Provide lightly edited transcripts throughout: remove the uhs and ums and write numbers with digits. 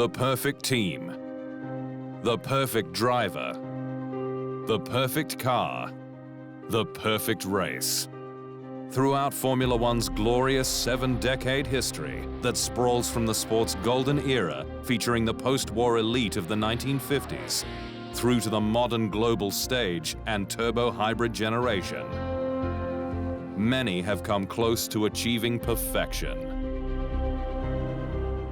The perfect team, the perfect driver, the perfect car, the perfect race. Throughout Formula One's glorious 7-decade history that sprawls from the sport's golden era, featuring the post-war elite of the 1950s, through to the modern global stage and turbo-hybrid generation, many have come close to achieving perfection.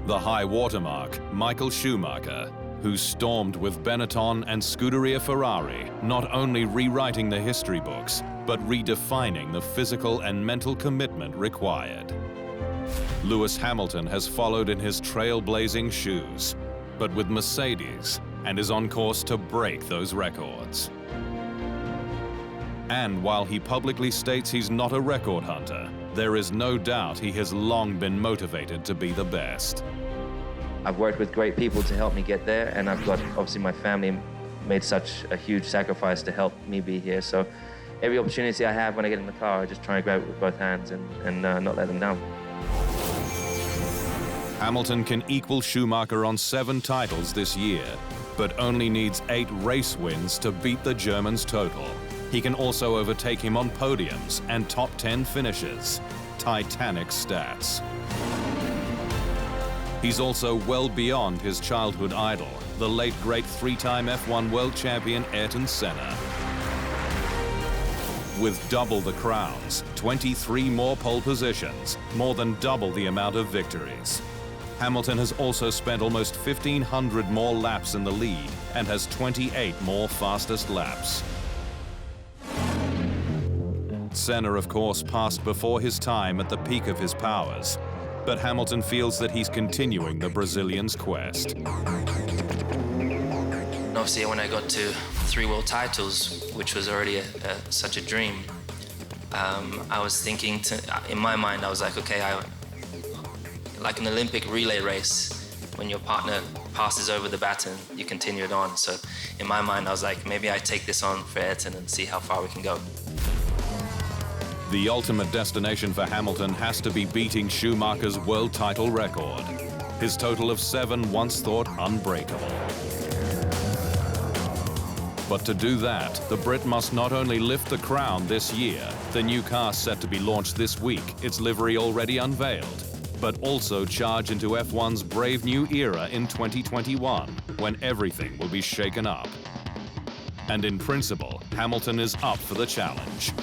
The high watermark, Michael Schumacher, who stormed with Benetton and Scuderia Ferrari, not only rewriting the history books, but redefining the physical and mental commitment required. Lewis Hamilton has followed in his trailblazing shoes, but with Mercedes, and is on course to break those records. And while he publicly states he's not a record hunter, there is no doubt he has long been motivated to be the best. I've worked with great people to help me get there, and I've got, obviously, my family made such a huge sacrifice to help me be here. So every opportunity I have when I get in the car, I just try and grab it with both hands and not let them down. Hamilton can equal Schumacher on 7 titles this year, but only needs 8 race wins to beat the German's total. He can also overtake him on podiums and top 10 finishes. Titanic stats. He's also well beyond his childhood idol, the late great 3-time F1 world champion Ayrton Senna. With double the crowns, 23 more pole positions, more than double the amount of victories. Hamilton has also spent almost 1,500 more laps in the lead and has 28 more fastest laps. Senna, of course, passed before his time at the peak of his powers, but Hamilton feels that he's continuing the Brazilian's quest. Obviously, when I got to 3 world titles, which was already such a dream, I was thinking, in my mind, I was like, okay, like an Olympic relay race, when your partner passes over the baton, you continue it on. So in my mind, I was like, maybe I take this on for Ayrton and see how far we can go. The ultimate destination for Hamilton has to be beating Schumacher's world title record, his total of 7 once thought unbreakable. But to do that, the Brit must not only lift the crown this year, the new car set to be launched this week, its livery already unveiled, but also charge into F1's brave new era in 2021, when everything will be shaken up. And in principle, Hamilton is up for the challenge.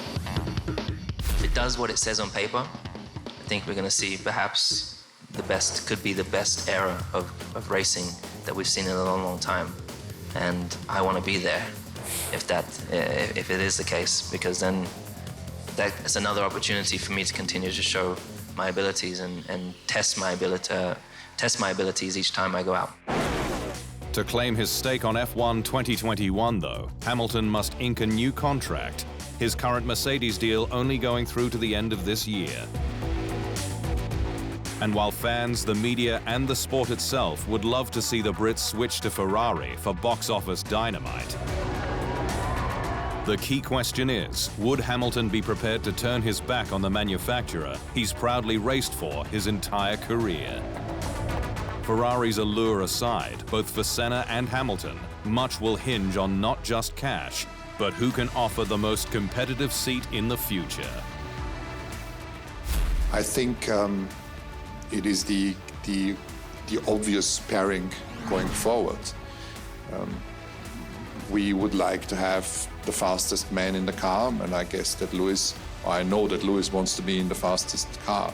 If it does what it says on paper, I think we're going to see perhaps could be the best era of racing that we've seen in a long, long time. And I want to be there if it is the case, because then that's another opportunity for me to continue to show my abilities and test my abilities each time I go out. To claim his stake on F1 2021, though, Hamilton must ink a new contract, his current Mercedes deal only going through to the end of this year. And while fans, the media, and the sport itself would love to see the Brits switch to Ferrari for box office dynamite, the key question is, would Hamilton be prepared to turn his back on the manufacturer he's proudly raced for his entire career? Ferrari's allure aside, both for Senna and Hamilton, much will hinge on not just cash, but who can offer the most competitive seat in the future. I think it is the obvious pairing going forward. We would like to have the fastest man in the car, and I guess that I know that Lewis wants to be in the fastest car.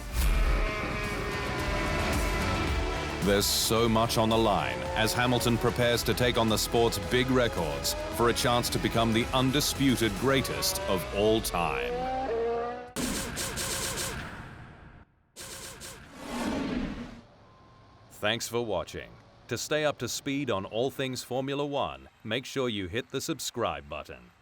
There's so much on the line as Hamilton prepares to take on the sport's big records for a chance to become the undisputed greatest of all time. Thanks for watching. To stay up to speed on all things Formula One, make sure you hit the subscribe button.